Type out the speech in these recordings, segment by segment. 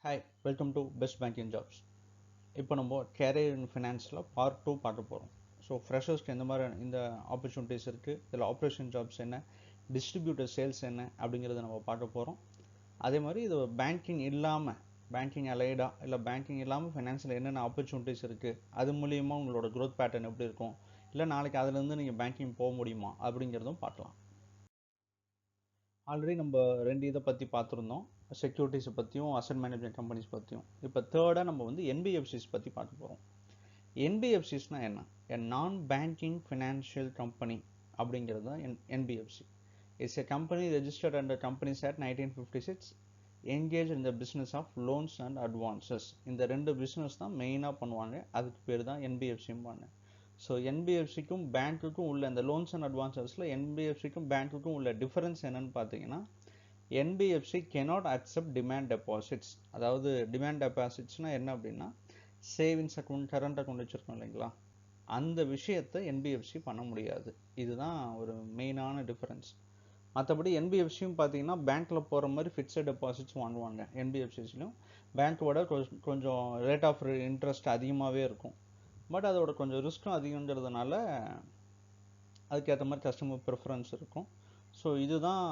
Hi welcome to best banking jobs. இப்போ நம்ம carrier இன் ஃபினான்ஸில் part 2 பார்க்க போகிறோம். ஸோ ஃப்ரெஷர்ஸ்க்கு எந்த மாதிரி இந்த ஆப்பர்ச்சுனிட்டிஸ் இருக்குது, இதில் ஆப்ரேஷன் ஜாப்ஸ் என்ன, டிஸ்ட்ரிபியூட்டர் சேல்ஸ் என்ன அப்படிங்கிறத நம்ம பார்க்க போகிறோம். அதே மாதிரி இது பேங்கிங் இல்லாமல், பேங்கிங் அலைடாக இல்லை பேங்கிங் இல்லாமல் ஃபினான்ஸில் என்னென்ன ஆப்பர்ச்சுனிட்டிஸ் இருக்குது, அது மூலியமாக உங்களோட க்ரோத் பேட்டர்ன் எப்படி இருக்கும், இல்லை நாளைக்கு அதுலேருந்து நீங்கள் பேங்கிங் போக முடியுமா அப்படிங்கிறதும் பார்க்கலாம். ஆல்ரெடி நம்ம ரெண்டு இதை பற்றி பார்த்துருந்தோம், செக்யூரிட்டிஸை பற்றியும் அசட் மேனேஜ்மெண்ட் கம்பெனிஸ் பற்றியும். இப்போ தேர்டாக நம்ம வந்து என்பிஎஃப்சிஸ் பற்றி பார்க்க போகிறோம். என்பிஎஃப்சிஸ்னால் என்ன? நான் பேங்கிங் ஃபினான்ஷியல் கம்பெனி அப்படிங்கிறது தான் NBFC. It's a company registered under companies act 1956, engage in the business of loans and advances. இந்த ரெண்டு பிஸ்னஸ் தான் மெயினாக பண்ணுவாங்க, அதுக்கு பேர் தான் என்பிஎஃப்சிம்பாங்க. ஸோ என்பிஎஃப்சிக்கும் பேங்க்குக்கும் உள்ள இந்த லோன்ஸ் அண்ட் அட்வான்சஸில் என்பிஎஃப்சிக்கும் பேங்க்குக்கும் உள்ள டிஃபரன்ஸ் என்னன்னு பார்த்தீங்கன்னா, NBFC cannot accept demand deposits. அதாவது டிமாண்ட் டெபாசிட்ஸ்னால் என்ன அப்படின்னா, சேவிங்ஸ் அக்கௌண்ட், கரண்ட் அக்கௌண்ட் வச்சுருக்கோம் இல்லைங்களா, அந்த விஷயத்தை என்பிஎஃப்சி பண்ண முடியாது. இதுதான் ஒரு மெயினான டிஃபரன்ஸ். மற்றபடி என்பிஎஃப்சியும் பார்த்தீங்கன்னா பேங்க்கில் போகிற மாதிரி ஃபிக்ஸட் டெபாசிட்ஸ் வாங்குவாங்க. என்பிஎஃப்சிஸ்லையும் பேங்க்கோட கொஞ்சம் ரேட் ஆஃப் இன்ட்ரெஸ்ட் அதிகமாகவே இருக்கும். பட் அதோட கொஞ்சம் ரிஸ்க்கும் அதிகங்கிறதுனால அதுக்கேற்ற மாதிரி கஸ்டமர் ப்ரிஃபரன்ஸ் இருக்கும். ஸோ இதுதான்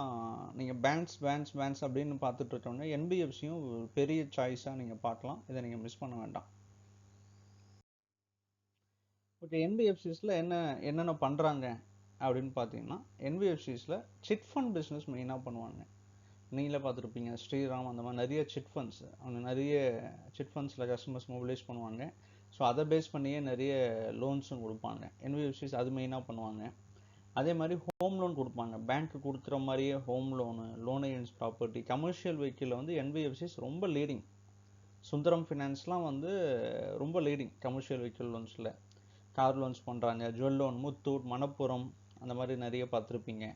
நீங்கள் பேங்க்ஸ் அப்படின்னு பார்த்துட்டு இருக்கோங்க. என்பிஎஃப்சியும் பெரிய சாய்ஸாக நீங்கள் பார்க்கலாம், இதை நீங்கள் மிஸ் பண்ண வேண்டாம். ஓகே, என்பிஎஃப்சிஸில் என்னென்ன பண்ணுறாங்க அப்படின்னு பார்த்தீங்கன்னா, என்பிஎஃப்சிஸில் சிட் ஃபண்ட் பிஸ்னஸ் மெயினாக பண்ணுவாங்க. நீங்களே பார்த்துருப்பீங்க, ஸ்ரீராம் அந்த மாதிரி நிறைய சிட் ஃபண்ட்ஸ், அவங்க நிறைய சிட் ஃபண்ட்ஸில் கஸ்டமர்ஸ் மொபிலைஸ் பண்ணுவாங்க. ஸோ அதை பேஸ் பண்ணியே நிறைய லோன்ஸும் கொடுப்பாங்க. என்பிஎஃப்சிஸ் அது மெயினாக பண்ணுவாங்க. அதே மாதிரி ஹோம் லோன் கொடுப்பாங்க, பேங்க்கு கொடுக்குற மாதிரியே home loan, loan against property, commercial வெஹிக்கிளில் வந்து என்பிஎஃப்சிஸ் ரொம்ப லீடிங். சுந்தரம் ஃபினான்ஸ்லாம் வந்து ரொம்ப லீடிங் கமர்ஷியல் வெஹிக்கிள் லோன்ஸில். கார் லோன்ஸ் பண்ணுறாங்க, ஜுவல் லோன், முத்தூட், மணப்புரம் அந்த மாதிரி நிறைய பார்த்துருப்பீங்க.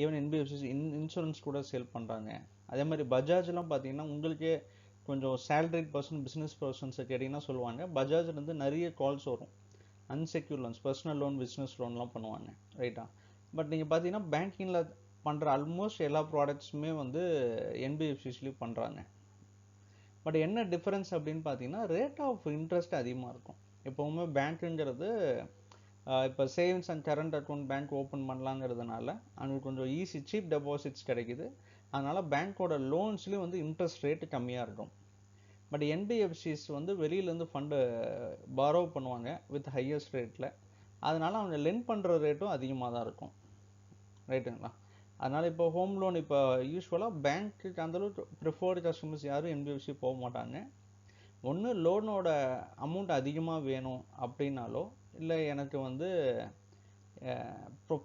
ஈவன் என்பிஎஃப்சிஸ் இன்சூரன்ஸ் கூட சேல் பண்ணுறாங்க. அதே மாதிரி பஜாஜ்லாம் பார்த்தீங்கன்னா, உங்களுக்கே கொஞ்சம் சேலரிட் பர்சன், பிஸ்னஸ் பர்சன்ஸை கேட்டிங்கன்னா சொல்லுவாங்க, பஜாஜ்லேருந்து நிறைய கால்ஸ் வரும். Unsecure loans, personal loan, business லோன்லாம் பண்ணுவாங்க, ரைட்டா. பட் நீங்கள் பார்த்தீங்கன்னா பேங்கிங்கில் பண்ணுற ஆல்மோஸ்ட் எல்லா ப்ராடக்ட்ஸுமே வந்து என்பிஎஃப்சிஸ்லேயும் பண்ணுறாங்க. பட் என்ன டிஃப்ரென்ஸ் அப்படின்னு பார்த்தீங்கன்னா, ரேட் ஆஃப் இன்ட்ரெஸ்ட் அதிகமாக இருக்கும். எப்போவுமே பேங்க்குங்கிறது இப்போ savings and current account bank open பண்ணலாங்கிறதுனால அவங்களுக்கு கொஞ்சம் ஈஸி, சீப் டெபாசிட்ஸ் கிடைக்குது. அதனால் பேங்க்கோட லோன்ஸ்லேயும் வந்து இன்ட்ரெஸ்ட் ரேட்டு கம்மியாக இருக்கும். பட் என்பிஎஃப்சிஸ் வந்து வெளியிலேருந்து ஃபண்டு பாரோ பண்ணுவாங்க வித் ஹையஸ்ட் ரேட்டில். அதனால் அவங்க லெண்ட் பண்ணுற ரேட்டும் அதிகமாக தான் இருக்கும், ரைட்டுங்களா. அதனால் இப்போ ஹோம் லோன், இப்போ யூஸ்வலாக பேங்க்குக்கு அந்தளவுக்கு ப்ரிஃபர்டு கஸ்டமர்ஸ் யாரும் என்பிஎஃப்சி போக மாட்டாங்க. ஒன்று லோனோட அமௌண்ட் அதிகமாக வேணும் அப்படின்னாலோ, இல்லை எனக்கு வந்து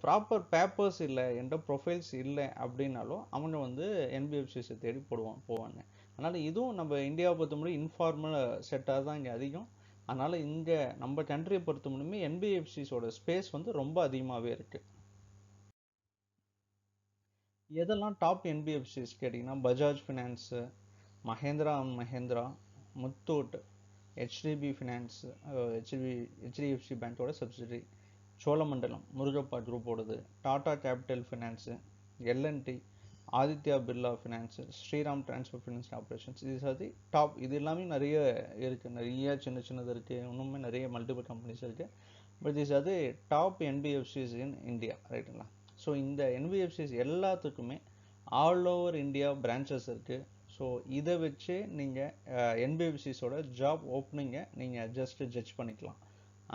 ப்ராப்பர் பேப்பர்ஸ் இல்லை, என்கிட்ட ப்ரொஃபைல்ஸ் இல்லை அப்படின்னாலோ அவங்க வந்து என்பிஎஃப்சிஸை தேடி போவாங்க. அதனால் இதுவும் நம்ம இந்தியாவை பொறுத்த முடியும் இன்ஃபார்மல் செக்டார் தான் இங்கே அதிகம். அதனால் இங்கே நம்ம கண்ட்ரியை பொறுத்த முடியுமே என்பிஎஃப்சிஸோட ஸ்பேஸ் வந்து ரொம்ப அதிகமாகவே இருக்குது. எதெல்லாம் டாப் என்பிஎஃப்சிஸ் கேட்டிங்கன்னா, Bajaj finance, Mahindra and Mahindra, Muthoot, HDB finance, HDFC பேங்க்கோட சப்சிடரி, சோழமண்டலம் முருகப்பா குரூப்போடது, Tata capital finance, L and T, Aditya Birla finance, Shriram transfer finance operations. இது சாதி டாப். இது எல்லாமே நிறைய இருக்குது, நிறைய சின்னது இருக்குது, இன்னுமே நிறைய மல்டிபிள் கம்பெனிஸ் இருக்குது. பட் இது அது டாப் என்பிஎஃப்சிஸ் இன் இந்தியா, ரைட்டுங்களா. ஸோ இந்த என்பிஎஃப்சிஸ் எல்லாத்துக்குமே ஆல் ஓவர் இந்தியா பிரான்ச்சஸ் இருக்குது. ஸோ இதை வச்சு நீங்கள் என்பிஎஃப்சிஸோட ஜாப் ஓப்பனிங்கை நீங்கள் ஜஸ்ட்டு ஜட்ஜ் பண்ணிக்கலாம்.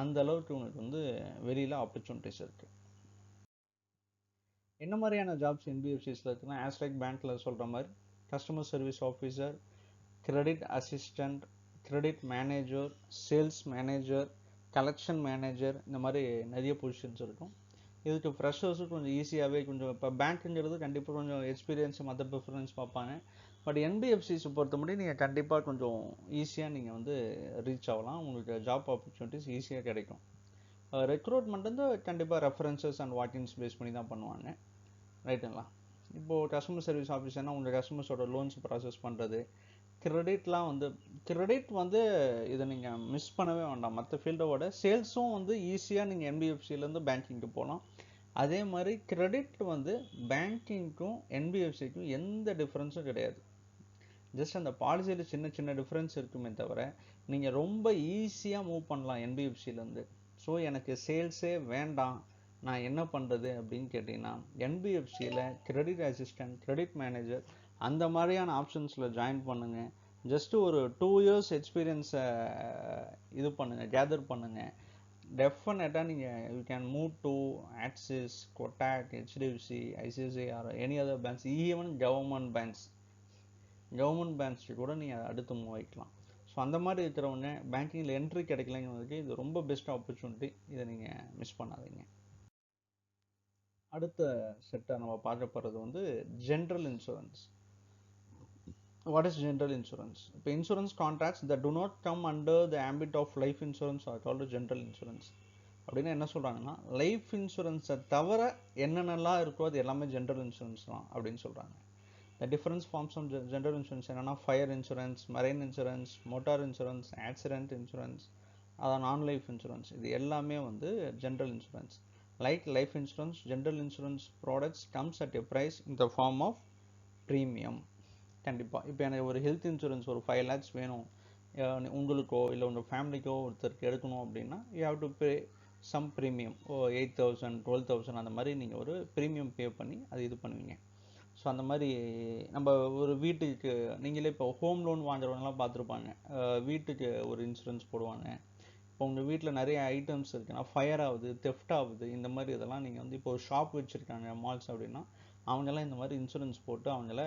அந்த அளவுக்கு உங்களுக்கு வந்து வெளியில் ஆப்பர்ச்சுனிட்டிஸ் இருக்குது. என்ன மாதிரியான ஜாப்ஸ் என்பிஎஃப்சிஸில் இருக்குன்னா, ஆஸ் லைக் பேங்க்கில் சொல்கிற மாதிரி customer service officer, credit assistant, credit manager, sales manager, collection manager, இந்த மாதிரி நிறைய பொசிஷன்ஸ் இருக்கும். இதுக்கு ஃப்ரெஷர்ஸும் கொஞ்சம் ஈஸியாகவே, கொஞ்சம் இப்போ பேங்க்குங்கிறது கண்டிப்பாக கொஞ்சம் எக்ஸ்பீரியன்ஸ் மற்ற ப்ரிஃபரன்ஸ் பார்ப்பாங்க. பட் என்பிஎஃப்சிஸை பொறுத்த முடியும் நீங்கள் கண்டிப்பாக கொஞ்சம் ஈஸியாக நீங்கள் வந்து ரீச் ஆகலாம், உங்களுக்கு ஜாப் ஆப்பர்ச்சுனிட்டிஸ் ஈஸியாக கிடைக்கும். ரெக்ரூட்மெண்ட் வந்து கண்டிப்பாக ரெஃபரன்சஸ் அண்ட் வாக்கின்ஸ் பேஸ் பண்ணி தான் பண்ணுவாங்க, ரைட்டுங்களா. இப்போது கஸ்டமர் சர்வீஸ் ஆஃபீஸர்னால் உங்கள் கஸ்டமர்ஸோட லோன்ஸ் ப்ராசஸ் பண்ணுறது, கிரெடிட்லாம் வந்து கிரெடிட் வந்து இதை நீங்கள் மிஸ் பண்ணவே வேண்டாம். மற்ற ஃபீல்டோட சேல்ஸும் வந்து ஈஸியாக நீங்கள் என்பிஎஃப்சிலேருந்து பேங்கிங்க்கு போகலாம். அதே மாதிரி கிரெடிட் வந்து பேங்கிங்க்கும் என்பிஎஃப்சிக்கும் எந்த டிஃப்ரென்ஸும் கிடையாது. ஜஸ்ட் அந்த பாலிசியில் சின்ன சின்ன டிஃப்ரென்ஸ் இருக்குமே தவிர நீங்கள் ரொம்ப ஈஸியாக மூவ் பண்ணலாம் என்பிஎஃப்சிலேருந்து. ஸோ எனக்கு சேல்ஸே வேண்டாம், நான் என்ன பண்ணுறது அப்படின்னு கேட்டிங்கன்னா, என்பிஎஃப்சியில் கிரெடிட் அசிஸ்டன்ட், கிரெடிட் மேனேஜர் அந்த மாதிரியான ஆப்ஷன்ஸில் ஜாயின் பண்ணுங்கள். ஜஸ்ட்டு ஒரு 2 years எக்ஸ்பீரியன்ஸை இது பண்ணுங்கள், கேதர் பண்ணுங்கள். டெஃபினட்டாக நீங்கள் you can move to Axis, Kotak, HDFC, ICICI or any other banks, even government பேங்க்ஸ்க்கு கூட நீங்கள் அடுத்து மூவ் ஆகிக்கலாம். ஸோ அந்த மாதிரி இருக்கிறவங்க பேங்கிங்கில் என்ட்ரி கிடைக்கலங்கிறதுக்கு இது ரொம்ப பெஸ்ட் ஆப்பர்ச்சுனிட்டி. இதை நீங்கள் மிஸ் பண்ணாதீங்க. அடுத்த செட்டை நம்ம பார்க்க போகிறது வந்து general insurance. What is general insurance? இப்போ insurance contracts that do not come under the ambit of life insurance are called general insurance. அப்படின்னா என்ன சொல்கிறாங்கன்னா, லைஃப் இன்சூரன்ஸை தவிர என்னென்னலாம் இருக்கோ அது எல்லாமே ஜென்ரல் இன்சூரன்ஸ் தான் அப்படின்னு சொல்கிறாங்க. The difference forms of general insurance என்னன்னா, fire insurance, marine insurance, motor insurance, accident insurance, அதான் நான் லைஃப் இன்சூரன்ஸ். இது எல்லாமே வந்து general insurance. Like life insurance, general insurance products comes at a price in the form of premium. கண்டிப்பாக இப்போ எனக்கு ஒரு health insurance ஒரு 5 lakhs வேணும், உங்களுக்கோ இல்லை உங்கள் ஃபேமிலிக்கோ ஒருத்தருக்கு எடுக்கணும் அப்படின்னா you have to pay some premium. 8,000 12,000 அந்த மாதிரி நீங்கள் ஒரு ப்ரீமியம் பே பண்ணி அது இது பண்ணுவீங்க. ஸோ அந்த மாதிரி நம்ம ஒரு வீட்டுக்கு நீங்களே இப்போ ஹோம் லோன் வாங்குறவங்கலாம் பார்த்துருப்பாங்க, வீட்டுக்கு ஒரு இன்சூரன்ஸ் போடுவாங்க. இப்போ உங்கள் வீட்டில் நிறைய ஐட்டம்ஸ் இருக்குன்னா, ஃபயர் ஆகுது, தெஃப்ட் ஆகுது, இந்த மாதிரி இதெல்லாம் நீங்கள் வந்து இப்போ ஒரு ஷாப் வச்சுருக்காங்க மால்ஸ் அப்படின்னா அவங்கெல்லாம் இந்த மாதிரி இன்சூரன்ஸ் போட்டு அவங்கள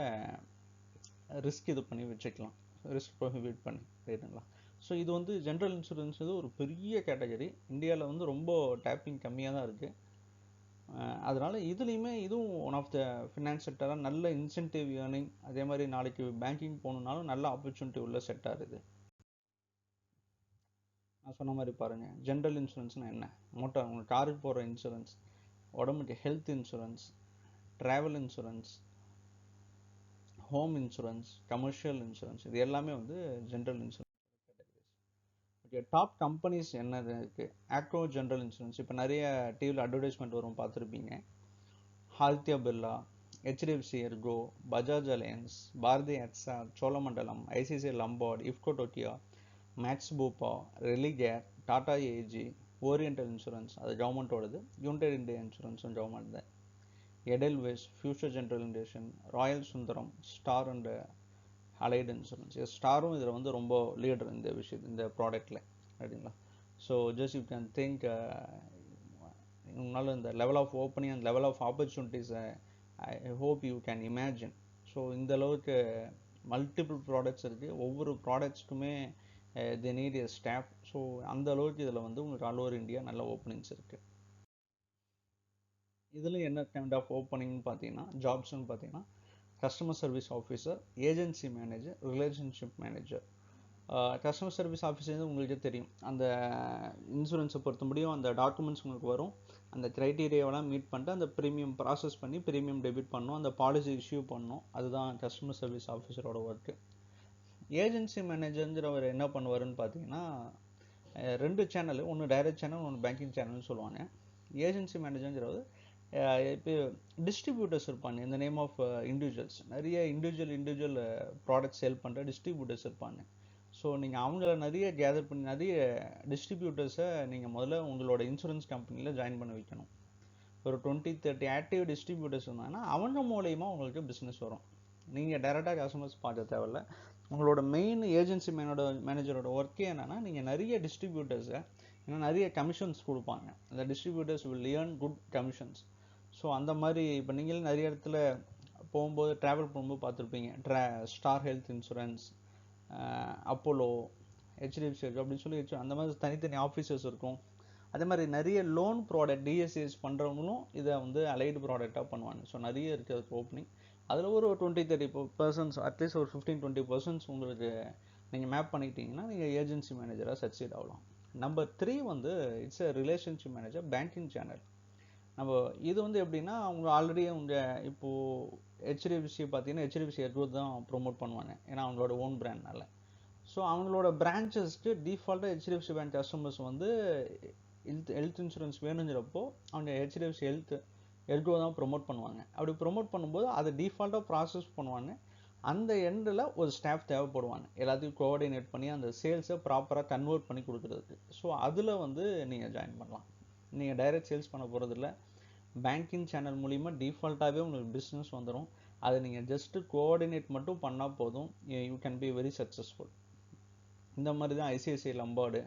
ரிஸ்க் இது பண்ணி வச்சுக்கலாம், ரிஸ்க் ப்ரொஹிபிட் பண்ணி, ரைட்டுங்களா? ஸோ இது வந்து ஜென்ரல் இன்சூரன்ஸ் இது ஒரு பெரிய கேட்டகரி. இந்தியாவில் வந்து ரொம்ப டேப்பிங் கம்மியாக தான் இருக்குது. அதனால் இதுலேயுமே இதுவும் ஒன் ஆஃப் த ஃபினான்ஸ் செக்டராக நல்ல இன்சென்டிவ் ஏர்னிங், அதே மாதிரி நாளைக்கு பேங்கிங் போகணுன்னாலும் நல்ல ஆப்பர்ச்சுனிட்டி உள்ள செக்டார் இது. நான் சொன்ன மாதிரி பாருங்கள், ஜென்ரல் இன்சூரன்ஸ்னால் என்ன? மோட்டார் உங்கள் காருக்கு போகிற இன்சூரன்ஸ், உடம்புக்கு health insurance, travel insurance, home insurance, commercial insurance, இது எல்லாமே வந்து general insurance categories. Okay, top companies என்ன இருக்குது? ஆக்ரோ ஜென்ரல் இன்சூரன்ஸ், இப்போ நிறைய டிவியில் அட்வர்டைஸ்மெண்ட் வரும், பார்த்துருப்பீங்க. Aditya Birla, HDFC ERGO, Bajaj Allianz, Bharti AXA, Cholamandalam, ICICI Lombard, IFFCO Tokio, Max Bupa, Religare, Tata AIG, Oriental insurance அது கவர்மெண்ட்டோடது, யுனைடெட் இந்தியா இன்சூரன்ஸும் கவர்மெண்ட் தான், எடெல்வைஸ், ஃபியூச்சர் ஜென்ரல் இண்டேஷன், Royal Sundaram, Star and Allied insurance. ஸ்டாரும் இதில் வந்து ரொம்ப லீடர் இந்த விஷயத்து இந்த ப்ராடக்டில், ரைட்டுங்களா? So just you can think, உங்களால் இந்த level of opening and level of ஆப்பர்ச்சுனிட்டிஸை I hope you can imagine. So இந்த அளவுக்கு மல்டிபிள் ப்ராடக்ட்ஸ் இருக்குது, ஒவ்வொரு ப்ராடக்ட்ஸ்க்குமே they need a staff. So அந்த அளவுக்கு இதில் வந்து உங்களுக்கு ஆல் ஓவர் இந்தியா நல்ல ஓப்பனிங்ஸ் இருக்குது. இதில் என்ன கைண்ட் ஆஃப் ஓப்பனிங்னு பார்த்தீங்கன்னா, ஜாப்ஸ்ன்னு பார்த்தீங்கன்னா, customer service officer, agency manager, relationship manager. Customer service officer உங்களுக்கே தெரியும், அந்த இன்சூரன்ஸை பொறுத்த முடியும் அந்த டாக்குமெண்ட்ஸ் உங்களுக்கு வரும், அந்த க்ரைட்டீரியாவெல்லாம் மீட் பண்ணிட்டு அந்த ப்ரீமியம் ப்ராசஸ் பண்ணி ப்ரீமியம் டெபிட் பண்ணணும், அந்த பாலிசி இஷ்யூ பண்ணணும், அதுதான் கஸ்டமர் சர்வீஸ் ஆஃபீஸரோட ஒர்க்கு. ஏஜென்சி மேனேஜருங்கிறவர் என்ன பண்ணுவாருன்னு பார்த்தீங்கன்னா, 2 சேனல், ஒன்று டைரக்ட் சேனல், ஒன்று பேங்கிங் சேனல்னு சொல்லுவாங்க. ஏஜென்சி மேனேஜருங்கிறவர் இப்போ டிஸ்ட்ரிபியூட்டர்ஸ் இருப்பாங்க, இந்த நேம் ஆஃப் இண்டிவிஜுவல்ஸ், நிறைய இண்டிவிஜுவல் ப்ராடக்ட் சேல் பண்ணுற டிஸ்ட்ரிபியூட்டர்ஸ் இருப்பாங்க. ஸோ நீங்கள் அவங்கள நிறைய கேதர் பண்ணி நிறைய டிஸ்ட்ரிபியூட்டர்ஸை நீங்கள் முதல்ல உங்களோட இன்சூரன்ஸ் கம்பெனியில் ஜாயின் பண்ண வைக்கணும். ஒரு 20-30 ஆக்டிவ் டிஸ்ட்ரிபியூட்டர்ஸ் இருந்தாங்கன்னா அவங்க மூலயமா உங்களுக்கு பிஸ்னஸ் வரும். நீங்கள் டைரெக்டாக கஸ்டமர்ஸ் பார்க்க தேவையில்ல. உங்களோட மெயின் ஏஜென்சி மேனேஜரோட ஒர்க்கே என்னென்னா, நீங்கள் நிறைய டிஸ்ட்ரிபியூட்டர்ஸை, ஏன்னா நிறைய கமிஷன்ஸ் கொடுப்பாங்க, அந்த distributors will earn good commissions. So அந்த மாதிரி இப்போ நீங்களே நிறைய இடத்துல போகும்போது ட்ராவல் பண்ணும்போது பார்த்துருப்பீங்க, star health insurance, Apollo, HDFC அப்படின்னு சொல்லி அந்த மாதிரி தனித்தனி ஆஃபீஸர்ஸ் இருக்கும். அதே மாதிரி நிறைய லோன் ப்ராடக்ட் டிஎஸ்சிஎஸ் பண்ணுறவங்களும் இதை வந்து அலைடு ப்ராடக்டாக பண்ணுவாங்க. ஸோ நிறைய இருக்கிறதுக்கு ஓப்பனிங், அதில் ஒரு 20-30% அட்லீஸ்ட் ஒரு 15-20% உங்களுக்கு நீங்கள் மேப் பண்ணிக்கிட்டீங்கன்னா நீங்கள் ஏஜென்சி மேனேஜராக சக்சீட் ஆகலாம். நம்பர் 3 வந்து it's a relationship manager, banking channel. நம்ம இது வந்து எப்படின்னா, அவங்க ஆல்ரெடி அவங்க இப்போது ஹெச்டிஎஃப்சி பார்த்தீங்கன்னா ஹெச்டிஎஃப்சி எர்கோ தான் ப்ரொமோட் பண்ணுவாங்க, ஏன்னா அவங்களோட ஓன் பிராண்ட்னால. ஸோ அவங்களோட பிரான்ச்சஸ்க்கு டிஃபால்ட்டாக ஹெச்டிஎஃப்சி பேங்க் கஸ்டமர்ஸ் வந்து ஹெல்த் இன்சூரன்ஸ் வேணுங்கிறப்போ அவங்க ஹெச்டிஎஃப்சி எர்கோ தான் ப்ரொமோட் பண்ணுவாங்க. அப்படி ப்ரொமோட் பண்ணும்போது அதை டிஃபால்ட்டாக ப்ராசஸ் பண்ணுவாங்க. அந்த எண்டில் ஒரு ஸ்டாஃப் தேவைப்படுவாங்க, எல்லாத்தையும் கோஆர்டினேட் பண்ணி அந்த சேல்ஸை ப்ராப்பராக கன்வெர்ட் பண்ணி கொடுக்குறதுக்கு. ஸோ அதில் வந்து நீங்கள் ஜாயின் பண்ணலாம். நீங்கள் டைரக்ட் சேல்ஸ் பண்ண போகிறதில்ல, பேங்கிங் சேனல் மூலிமா டிஃபால்ட்டாகவே உங்களுக்கு பிஸ்னஸ் வந்துடும். அதை நீங்கள் ஜஸ்ட்டு கோஆர்டினேட் மட்டும் பண்ணால் போதும், you can be very successful. இந்த மாதிரி தான் ஐசிஐசிஐ லம்பார்டு,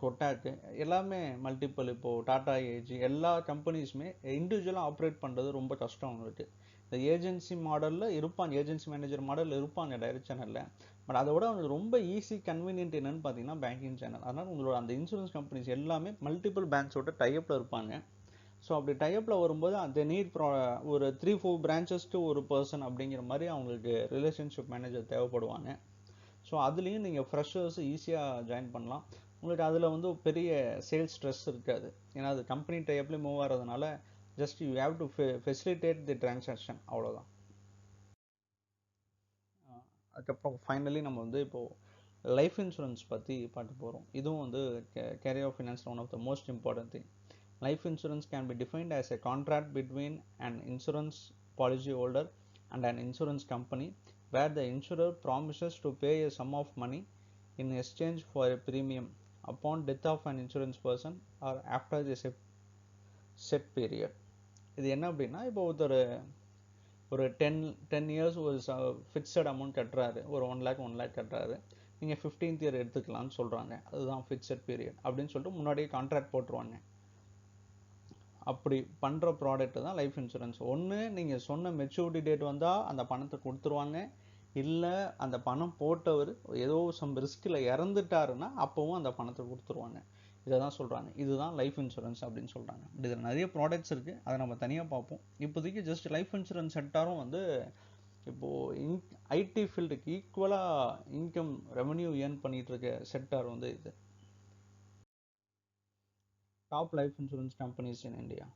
கொட்டாக்கு எல்லாமே மல்டிபிள். இப்போது டாடா ஏஜி எல்லா கம்பெனிஸுமே இண்டிவிஜுவலாக ஆப்ரேட் பண்ணுறது ரொம்ப கஷ்டம் அவங்களுக்கு. இந்த ஏஜென்சி மாடலில் இருப்பாங்க, ஏஜென்சி மேனேஜர் மாடலில் இருப்பாங்க டைரக்ட் சேனலில். பட் அதை விட அவங்களுக்கு ரொம்ப ஈஸி கன்வீனியன்ட் என்னன்னு பார்த்தீங்கன்னா பேங்கிங் சேனல். அதனால் உங்களோட அந்த இன்சூரன்ஸ் கம்பெனிஸ் எல்லாமே மல்டிபிள் பேங்க்ஸோட டைப்பில் இருப்பாங்க. ஸோ அப்படி டைப்பில் வரும்போது அந்த நீட் ஒரு 3-4 பிரான்ச்சஸ்க்கு ஒரு பர்சன் அப்படிங்கிற மாதிரி அவங்களுக்கு ரிலேஷன்ஷிப் மேனேஜர் தேவைப்படுவாங்க. ஸோ அதுலேயும் நீங்கள் ஃப்ரெஷர்ஸ் ஈஸியாக ஜாயின் பண்ணலாம். உங்களுக்கு அதில் வந்து பெரிய சேல்ஸ் ஸ்ட்ரெஸ் இருக்காது, ஏன்னா அது கம்பெனி டைப்லேயே மூவ் ஆகிறதுனால just you have to facilitate the transaction, அவ்வளோதான். அதுக்கப்புறம் ஃபைனலி நம்ம வந்து இப்போது லைஃப் இன்சூரன்ஸ் பற்றி பார்க்க போகிறோம். இதுவும் வந்து career finance one of the most important thing. Life insurance can be defined as a contract between an insurance policyholder and an insurance company where the insurer promises to pay a sum of money in exchange for a premium upon death of an insurance person or after a set period. இது என்ன அப்படின்னா, இப்போ ஒரு 10 years ஒரு fixed amount கட்டுறாரு, ஒரு 1 lakh கட்டுறாரு, நீங்கள் 15th year எடுத்துக்கலாம்னு சொல்கிறாங்க. அதுதான் ஃபிக்ஸட் பீரியட் அப்படின்னு சொல்லிட்டு முன்னாடியே கான்ட்ராக்ட் போட்டுருவாங்க. அப்படி பண்ணுற ப்ராடக்ட் தான் லைஃப் இன்சூரன்ஸ். ஒன்று நீங்கள் சொன்ன மெச்சூரிட்டி டேட் வந்தால் அந்த பணத்தை கொடுத்துருவாங்க, இல்லை அந்த பணம் போட்டவர் ஏதோ சம் ரிஸ்கில் இறந்துட்டாருன்னா அப்போவும் அந்த பணத்தை கொடுத்துருவாங்க. இதை தான் சொல்கிறாங்க, இதுதான் லைஃப் இன்சூரன்ஸ் அப்படின்னு சொல்கிறாங்க. இதில் நிறைய ப்ராடக்ட்ஸ் இருக்குது, அதை நம்ம தனியாக பார்ப்போம். இப்போதைக்கு ஜஸ்ட் லைஃப் இன்சூரன்ஸ் செக்டாரும் வந்து இப்போது ஐடி ஃபீல்டுக்கு ஈக்குவலாக இன்கம் ரெவன்யூ ஏர்ன் பண்ணிகிட்டு இருக்க செக்டார் வந்து இது. Top life insurance companies in India.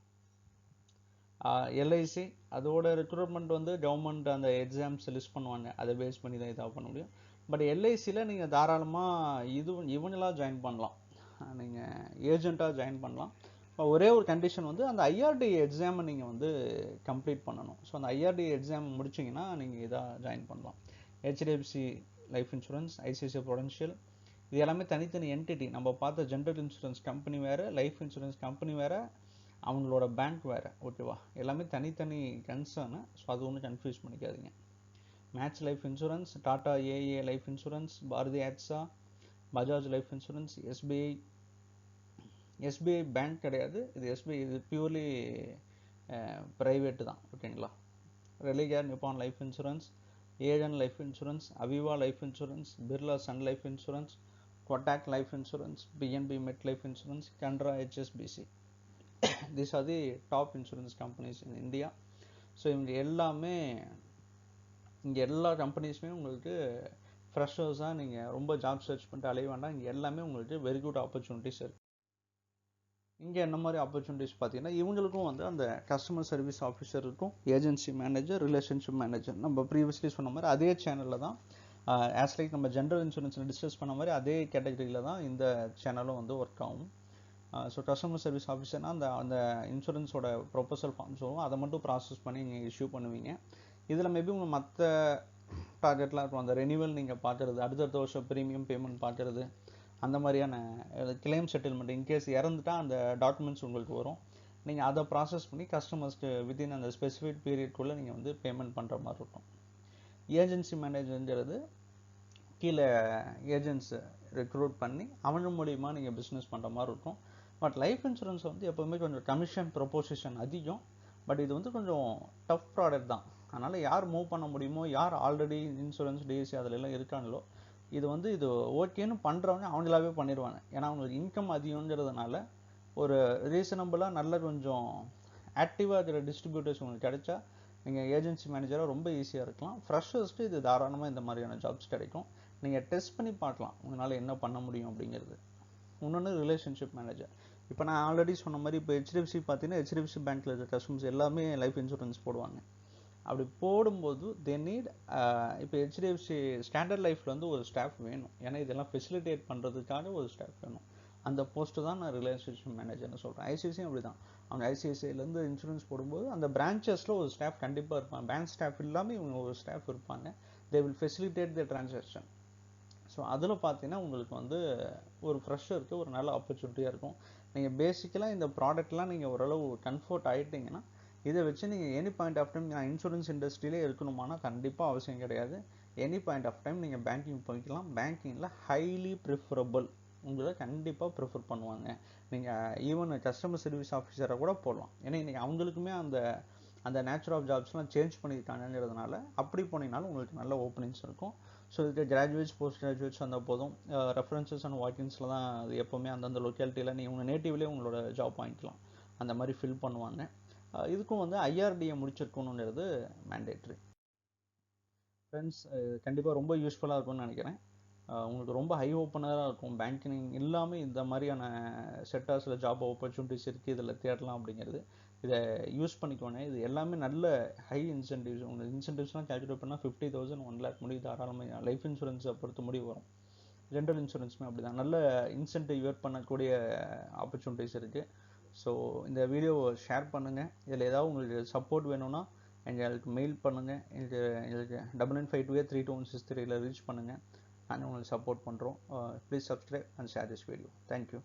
LIC அதோட ரெக்ரூட்மெண்ட் வந்து கவர்மெண்ட் அந்த எக்ஸாம்ஸ் லிஸ்ட் பண்ணுவாங்க, அதை பேஸ் பண்ணி தான் இதாக பண்ண முடியும். பட் எல்ஐசியில் நீங்கள் தாராளமாக இவங்களாக ஜாயின் பண்ணலாம், நீங்கள் ஏஜெண்ட்டாக ஜாயின் பண்ணலாம். ஒரே ஒரு கண்டிஷன் வந்து அந்த ஐஆர்டி எக்ஸாமை நீங்கள் வந்து கம்ப்ளீட் பண்ணணும். ஸோ அந்த ஐஆர்டி எக்ஸாம் முடிச்சிங்கன்னா நீங்கள் இதாக ஜாயின் பண்ணலாம். HDFC life insurance, ICICI Prudential, இது எல்லாமே தனித்தனி என்டிட்டி. நம்ம பார்த்த ஜென்ரல் இன்சூரன்ஸ் கம்பெனி வேறு, லைஃப் இன்சூரன்ஸ் கம்பெனி வேறு, அவங்களோட பேங்க் வேறு, ஓகேவா? எல்லாமே தனித்தனி கன்சர்னு. ஸோ அது ஒன்றும் கன்ஃபியூஸ் பண்ணிக்காதீங்க. Max life insurance, Tata AA life insurance, Bharti AXA, Bajaj life insurance, SBI bank கிடையாது இது, எஸ்பிஐ இது பியூர்லி ப்ரைவேட்டு தான், ஓகேங்களா? Religare Nippon life insurance, Aegon life insurance, Aviva life insurance, Birla Sun life insurance, Kotak life insurance, PNB Met life insurance, Canara HSBC. these are the top insurance companies in India. So இவங்க எல்லாமே, இங்கே எல்லா கம்பெனிஸுமே உங்களுக்கு ஃப்ரெஷர்ஸாக நீங்கள் ரொம்ப job search பண்ணிட்டு அலைய வேண்டாம். இங்கே எல்லாமே உங்களுக்கு வெரி குட் ஆப்பர்ச்சுனிட்டிஸ் இருக்குது. இங்கே என்ன மாதிரி ஆப்பர்ச்சுனிட்டிஸ் பார்த்தீங்கன்னா, இவங்களுக்கும் வந்து அந்த கஸ்டமர் சர்வீஸ் ஆஃபீஸர் இருக்கும், ஏஜென்சி மேனேஜர், ரிலேஷன்ஷிப் மேனேஜர். நம்ம ப்ரீவியஸ்லி சொன்ன மாதிரி அதே சேனலில் தான், ஆஸ் லைக் நம்ம ஜென்ரல் இன்சூரன்ஸில் டிஸ்கஸ் பண்ண மாதிரி அதே கேட்டகரியில் தான் இந்த சேனலும் வந்து ஒர்க் ஆகும். ஸோ கஸ்டமர் சர்வீஸ் ஆஃபீஸர்னால் அந்த இன்சூரன்ஸோட ப்ரொபோசல் ஃபார்ம்ஸ் வரும், அதை மட்டும் ப்ராசஸ் பண்ணி நீங்கள் இஷ்யூ பண்ணுவீங்க. இதில் மேபி உங்கள் மற்ற டார்கெட்லாம் இருக்கும், அந்த ரெனிவல் நீங்கள் பார்க்குறது, அடுத்தடுத்த வருஷம் ப்ரீமியம் பேமெண்ட் பார்க்குறது, அந்த மாதிரியான கிளைம் செட்டில்மெண்ட், இன்கேஸ் இறந்துட்டால் அந்த டாக்குமெண்ட்ஸ் உங்களுக்கு வரும். நீங்கள் அதை ப்ராசஸ் பண்ணி கஸ்டமர்ஸ்க்கு வித்தின் அந்த ஸ்பெசிஃபிக் பீரியட்குள்ளே நீங்கள் வந்து பேமெண்ட் பண்ணுற மாதிரி இருக்கும். ஏஜென்சி மேனேஜருங்கிறது கீழே ஏஜென்ட்ஸ் ரெக்ரூட் பண்ணி அவங்க மூலிமா நீங்கள் பிஸ்னஸ் பண்ணுற மாதிரி இருக்கும். பட் லைஃப் இன்சூரன்ஸ் வந்து எப்போவுமே கொஞ்சம் கமிஷன் ப்ரொபோசிஷன் அதிகம். பட் இது வந்து கொஞ்சம் டஃப் ப்ராடக்ட் தான். அதனால் யார் மூவ் பண்ண முடியுமோ, யார் ஆல்ரெடி இன்சூரன்ஸ் டிஎஸ்சி அதிலெல்லாம் இருக்காங்களோ, இது ஓகேன்னு பண்ணுறவங்க அவங்களாவே பண்ணிடுவாங்க. ஏன்னா அவங்களுக்கு இன்கம் அதிகங்கிறதுனால ஒரு ரீசனபிளாக நல்ல கொஞ்சம் ஆக்டிவாக இருக்கிற டிஸ்ட்ரிபியூட்டர்ஸ் உங்களுக்கு கிடைச்சா நீங்கள் ஏஜென்சி மேனேஜராக ரொம்ப ஈஸியாக இருக்கலாம். ஃப்ரெஷர்ஸ்க்கு இது தாராளமாக இந்த மாதிரியான ஜாப்ஸ் கிடைக்கும். நீங்கள் டெஸ்ட் பண்ணி பார்க்கலாம் உங்களால் என்ன பண்ண முடியும் அப்படிங்கிறது. இன்னொன்று ரிலேஷன்ஷிப் மேனேஜர். இப்போ நான் ஆல்ரெடி சொன்ன மாதிரி இப்போ ஹெச்டிஎஃப்சி பார்த்தீங்கன்னா ஹெச்டிஎஃப்சி பேங்க்கில் இருக்க கஸ்டமர்ஸ் எல்லாமே லைஃப் இன்சூரன்ஸ் போடுவாங்க. அப்படி போடும்போது தே நீட், இப்போ ஹெச்டிஎஃப்சி ஸ்டாண்டர்ட் லைஃப்பில் வந்து ஒரு ஸ்டாஃப் வேணும், ஏன்னா இதெல்லாம் ஃபெசிலிட்டேட் பண்ணுறதுக்காக ஒரு ஸ்டாஃப் வேணும். அந்த போஸ்ட்டு தான் நான் ரிலேஷன்ஷிப் மேனேஜர்னு சொல்கிறேன். ஐசிஐசியும் அப்படி தான். அவங்க ஐசிஐசிஐலேருந்து இன்சூரன்ஸ் போடும்போது அந்த பிரான்ச்சஸில் ஒரு ஸ்டாஃப் கண்டிப்பாக இருப்பாங்க. பேங்க் ஸ்டாஃப் இல்லாமல் இவங்க ஒரு ஸ்டாஃப் இருப்பாங்க. They will facilitate the transaction. So அதில் பார்த்தீங்கன்னா உங்களுக்கு வந்து ஒரு ஃப்ரெஷருக்கு ஒரு நல்ல ஆப்பர்ச்சுனிட்டியாக இருக்கும். நீங்கள் பேசிக்கலாக இந்த ப்ராடக்ட்லாம் நீங்கள் ஓரளவு கம்ஃபர்ட் ஆகிட்டிங்கன்னா இதை வச்சு நீங்கள் எனி பாயிண்ட் ஆஃப் டைம் நான் இன்சூரன்ஸ் இண்டஸ்ட்ரியிலே இருக்கணுமானா கண்டிப்பாக அவசியம் கிடையாது. எனி பாயிண்ட் ஆஃப் டைம் நீங்கள் பேங்கிங் போய்க்கலாம். பேங்கிங்கில் ஹைலி ப்ரிஃபரபிள், உங்களை கண்டிப்பாக ப்ரிஃபர் பண்ணுவாங்க. நீங்கள் ஈவன் கஸ்டமர் சர்வீஸ் ஆஃபீஸரை கூட போடலாம். ஏன்னா இன்றைக்கி அவங்களுக்குமே அந்த அந்த நேச்சர் ஆஃப் ஜாப்ஸ்லாம் சேஞ்ச் பண்ணியிருக்காங்கிறதுனால அப்படி போனீங்கனாலும் உங்களுக்கு நல்ல ஓப்பனிங்ஸ் இருக்கும். ஸோ இதுக்கு கிராஜுவேட்ஸ், போஸ்ட் கிராஜுவேட்ஸ் வந்தால் போதும். ரெஃபரன்சஸ் அண்ட் வாக்கிங்ஸில் தான் அது எப்போவுமே அந்தந்த லொக்கேலிட்டியில் நீங்கள் உங்கள் நேட்டிவ்லேயே உங்களோட ஜாப் வாங்கிக்கலாம். அந்த மாதிரி ஃபில் பண்ணுவாங்க. இதுக்கும் வந்து ஐஆர்டிஏ முடிச்சிருக்கணுங்கிறது மேண்டேட்ரி. ஃப்ரெண்ட்ஸ், கண்டிப்பாக ரொம்ப யூஸ்ஃபுல்லாக இருக்கும்னு நினைக்கிறேன். உங்களுக்கு ரொம்ப ஹை ஓப்பனராக இருக்கும். பேங்கிங் இல்லாமல் இந்த மாதிரியான செக்டார்ஸில் ஜாப் ஆப்பர்ச்சுனிட்டிஸ் இருக்குது, இதில் தேடலாம் அப்படிங்கிறது. இதை யூஸ் பண்ணிக்கோங்க. இது எல்லாமே நல்ல ஹை இன்சென்டிவ்ஸ். உங்களுக்கு இன்சென்டிவ்ஸ்லாம் கால்குலேட் பண்ணால் 50,000 1 lakh முடிவு தாராளமாக லைஃப் இன்சூரன்ஸை பொறுத்து முடிவு வரும். ஜென்ரல் இன்சூரன்ஸுமே அப்படி தான் நல்ல இன்சென்டிவ் ஏர்ன் பண்ணக்கூடிய ஆப்பர்ச்சுனிட்டிஸ் இருக்குது. ஸோ இந்த வீடியோவை ஷேர் பண்ணுங்கள். இதில் ஏதாவது உங்களுக்கு சப்போர்ட் வேணும்னா எங்களுக்கு மெயில் பண்ணுங்கள். எங்களுக்கு 9952832163 ரீச் பண்ணுங்கள். நாங்கள் உங்களுக்கு சப்போர்ட் பண்ணுறோம். Please subscribe and share this video. Thank you.